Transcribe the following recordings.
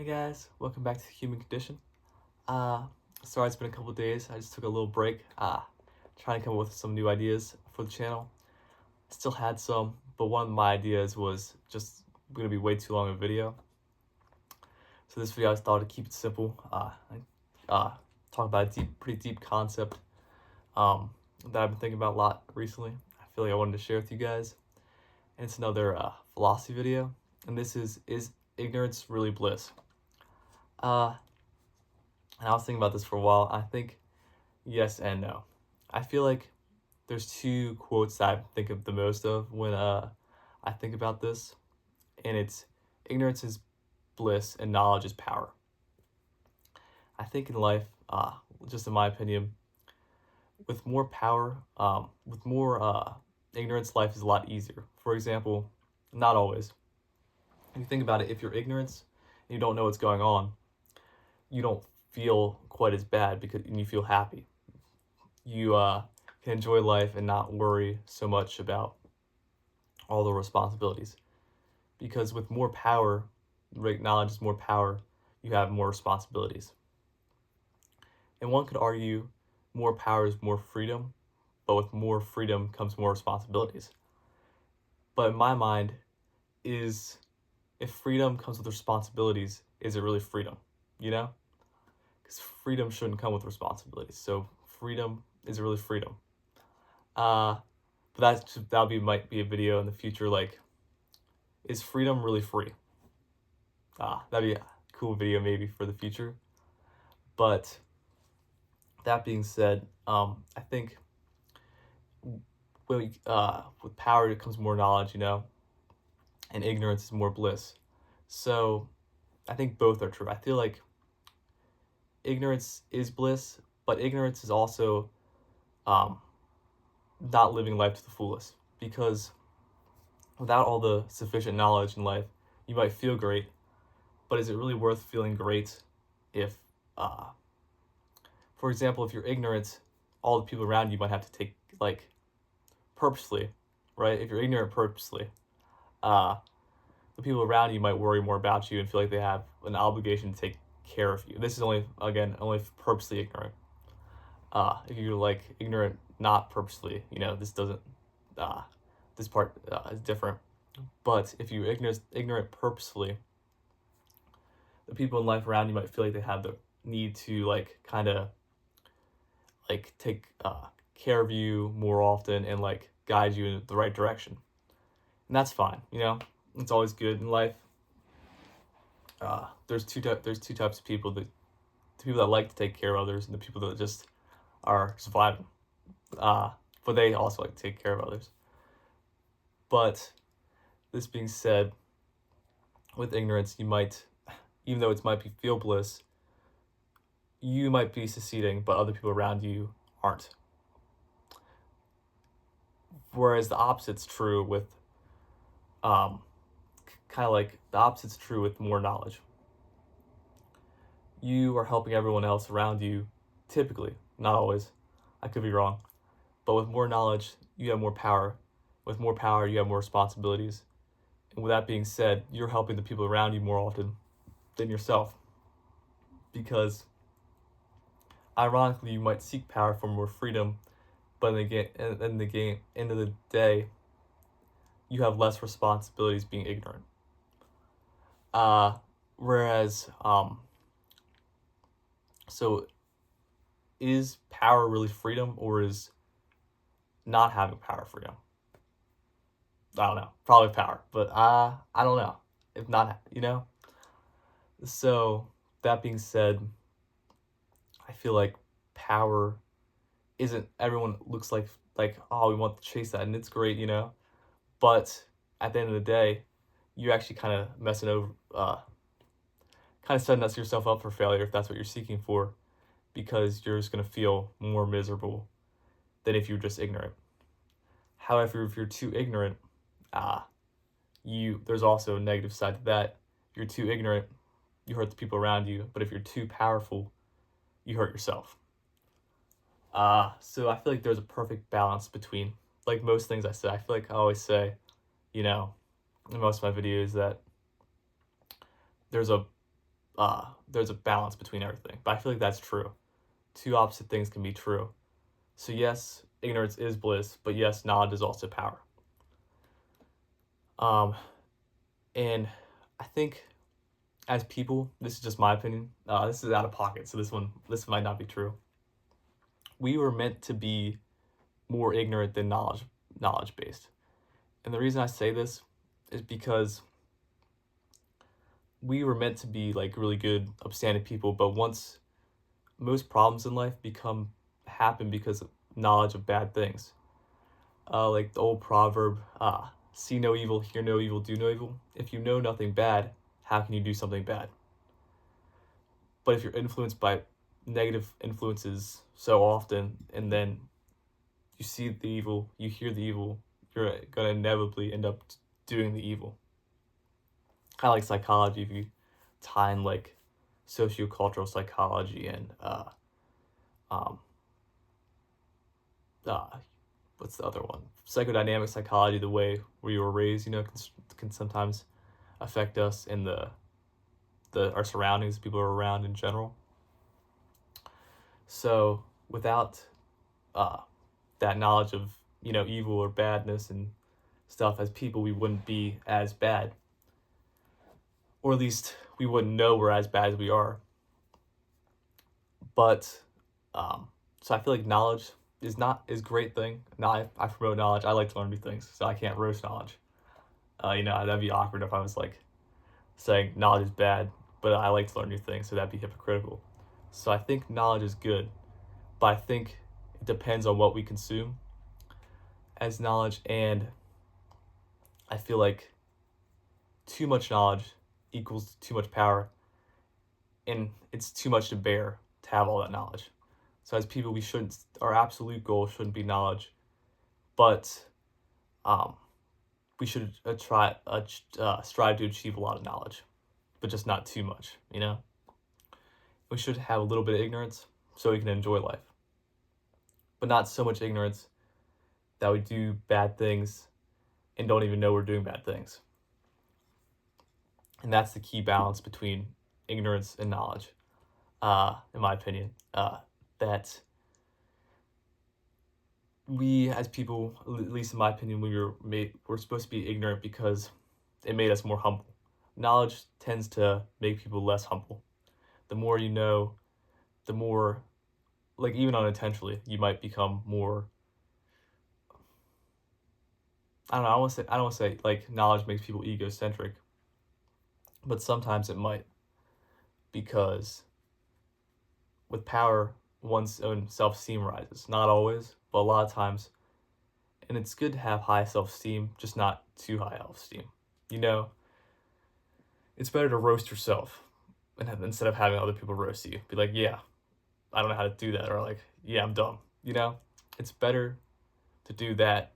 Hey guys, welcome back to the Human Condition. Uh, Sorry it's been a couple days. I just took a little break, trying to come up with some new ideas for the channel. Still had some, but one of my ideas was just gonna be way too long of a video. So this video I thought to keep it simple. Talk about a pretty deep concept that I've been thinking about a lot recently. I feel like I wanted to share with you guys. And it's another philosophy video, and this is ignorance really bliss? And I was thinking about this for a while. I think yes and no. I feel like there's two quotes that I think of the most of when I think about this, and it's ignorance is bliss and knowledge is power. I think in life, just in my opinion, with more power, with more ignorance, life is a lot easier. For example, not always. If you think about it, if you're ignorant and you don't know what's going on, you don't feel quite as bad because you feel happy. You can enjoy life and not worry so much about all the responsibilities. Because with more power, knowledge is more power, you have more responsibilities. And one could argue more power is more freedom, but with more freedom comes more responsibilities. But in my mind, if freedom comes with responsibilities, is it really freedom? You know? Because freedom shouldn't come with responsibilities. So freedom is really freedom. But might be a video in the future. Like, is freedom really free? That'd be a cool video maybe for the future. But that being said, I think with power comes more knowledge, and ignorance is more bliss. So I think both are true. I feel like ignorance is bliss, but ignorance is also not living life to the fullest, because without all the sufficient knowledge in life, you might feel great, but is it really worth feeling great if, for example, if you're ignorant, all the people around you might have to take, like, purposely, right? If you're ignorant purposely, the people around you might worry more about you and feel like they have an obligation to take care of you. This is only purposely ignorant. If you're like ignorant, not purposely, this doesn't, this part is different. But if you're ignorant purposefully, the people in life around you might feel like they have the need to like kind of like take care of you more often and like guide you in the right direction. And that's fine, it's always good in life. There's two types of people: the people that like to take care of others, and the people that just are surviving. But they also like to take care of others. But this being said, with ignorance, you might, even though it might be feel bliss, you might be succeeding, but other people around you aren't. Whereas the opposite's true with, more knowledge. You are helping everyone else around you, typically, not always. I could be wrong. But with more knowledge, you have more power. With more power, you have more responsibilities. And with that being said, you're helping the people around you more often than yourself. Because, ironically, you might seek power for more freedom, but in the end of the day, you have less responsibilities being ignorant. Whereas, so is power really freedom, or is not having power freedom? I don't know. Probably power, but I don't know. If not, So that being said, I feel like power isn't, everyone looks like, oh, we want to chase that, and it's great, But at the end of the day, you're actually kind of messing over, kind of setting yourself up for failure if that's what you're seeking for, because you're just going to feel more miserable than if you're just ignorant. However, if you're too ignorant, there's also a negative side to that. If you're too ignorant, you hurt the people around you, but if you're too powerful, you hurt yourself. So I feel like there's a perfect balance between, like most things I say. I feel like I always say, in most of my videos, that there's a there's a balance between everything. But I feel like that's true. Two opposite things can be true. So yes, ignorance is bliss, but yes, knowledge is also power. Um, and I think as people, this is just my opinion. This is out of pocket, so this might not be true. We were meant to be more ignorant than knowledge based. And the reason I say this is because we were meant to be like really good, upstanding people, but once most problems in life happen because of knowledge of bad things. Like the old proverb, see no evil, hear no evil, do no evil. If you know nothing bad, how can you do something bad? But if you're influenced by negative influences so often, and then you see the evil, you hear the evil, you're gonna inevitably end up doing the evil. Kind of like psychology, if you tie in like sociocultural psychology and um, uh, what's the other one? Psychodynamic psychology, the way where you were raised, can sometimes affect us in our surroundings, people are around in general. So without that knowledge of evil or badness and stuff, as people we wouldn't be as bad, or at least we wouldn't know we're as bad as we are. But so I feel like knowledge is a great thing. Now I promote knowledge. I like to learn new things, so I can't roast knowledge. That'd be awkward if I was like saying knowledge is bad, but I like to learn new things, so that'd be hypocritical. So I think knowledge is good, but I think it depends on what we consume as knowledge, and I feel like too much knowledge equals too much power, and it's too much to bear to have all that knowledge. So as people, our absolute goal shouldn't be knowledge, but we should strive to achieve a lot of knowledge, but just not too much. We should have a little bit of ignorance so we can enjoy life, but not so much ignorance that we do bad things and don't even know we're doing bad things. And that's the key balance between ignorance and knowledge, in my opinion. That we as people, at least in my opinion, we're supposed to be ignorant because it made us more humble. Knowledge tends to make people less humble. The more you know, the more, like even unintentionally, you might become more. I don't know. I don't want to say like knowledge makes people egocentric, but sometimes it might, because with power, one's own self-esteem rises. Not always, but a lot of times. And it's good to have high self-esteem, just not too high self-esteem. It's better to roast yourself instead of having other people roast you. Be like, yeah, I don't know how to do that, or like, yeah, I'm dumb. It's better to do that,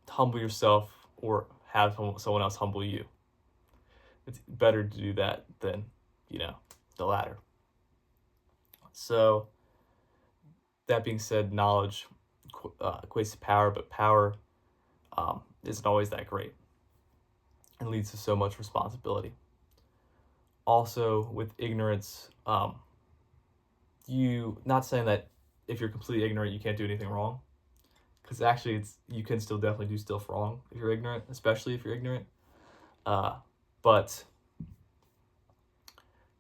humble yourself, or have someone else humble you. It's better to do that than, the latter. So, that being said, knowledge equates to power, but power isn't always that great and leads to so much responsibility. Also, with ignorance, not saying that if you're completely ignorant, you can't do anything wrong, because actually you can still definitely do stuff wrong if you're ignorant, especially if you're ignorant. But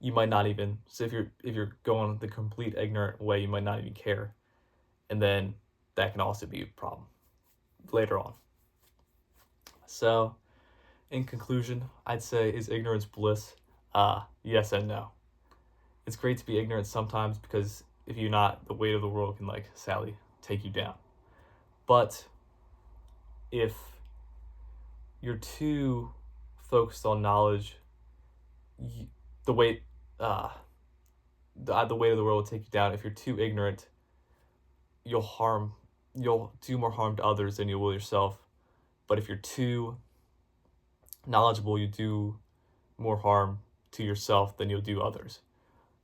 you might not even, so if you're going the complete ignorant way, you might not even care, and then that can also be a problem later on. So in conclusion, I'd say, is ignorance bliss? Yes and no. It's great to be ignorant sometimes, because if you're not, the weight of the world can sadly take you down. But if you're too focused on knowledge, the weight of the world will take you down. If you're too ignorant, you'll do more harm to others than you will yourself. But if you're too knowledgeable, you do more harm to yourself than you'll do others.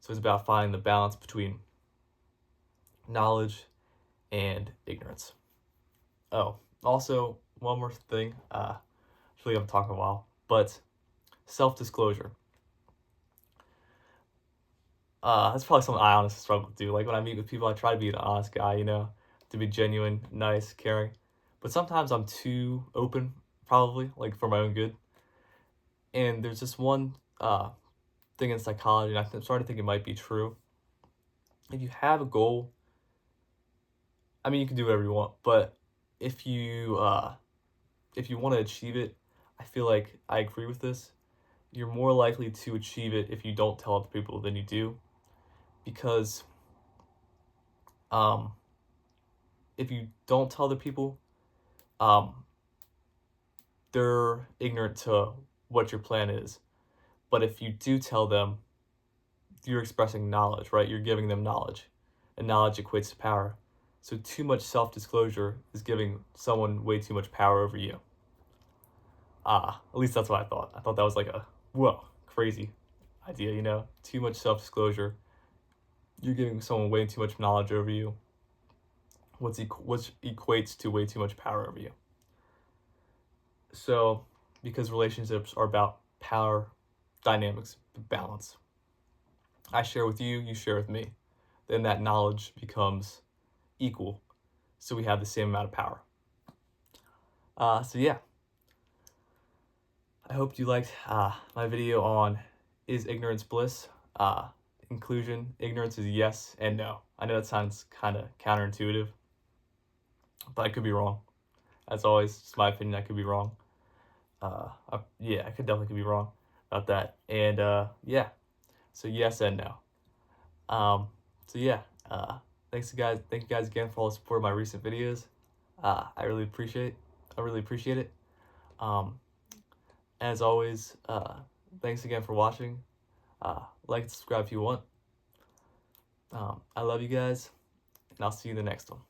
So it's about finding the balance between knowledge and ignorance. Oh, also, one more thing. I feel like I'm talking a while, but self-disclosure. That's probably something I honestly struggle to do. Like, when I meet with people, I try to be an honest guy, you know, to be genuine, nice, caring. But sometimes I'm too open, probably, like, for my own good. And there's this one thing in psychology, and I'm starting to think it might be true. If you have a goal, I mean, you can do whatever you want, but if you want to achieve it, I feel like I agree with this. You're more likely to achieve it if you don't tell other people than you do, because um, if you don't tell other people, um, they're ignorant to what your plan is. But if you do tell them, you're expressing knowledge, right? You're giving them knowledge, and knowledge equates to power. So too much self-disclosure is giving someone way too much power over you. At least that's what I thought. I thought that was like a, whoa, crazy idea, you know? Too much self-disclosure. You're giving someone way too much knowledge over you, which equates to way too much power over you. So, because relationships are about power dynamics, balance. I share with you, you share with me. Then that knowledge becomes equal. So we have the same amount of power. So yeah, I hope you liked my video on is ignorance bliss? Inclusion, ignorance is yes and no. I know that sounds kind of counterintuitive, but I could be wrong. As always, it's my opinion, I could be wrong. Yeah, I could definitely be wrong about that. And yeah, so yes and no. So yeah, thank you guys again for all the support of my recent videos. I really appreciate it. Um, as always, thanks again for watching. Like and subscribe if you want. I love you guys, and I'll see you in the next one.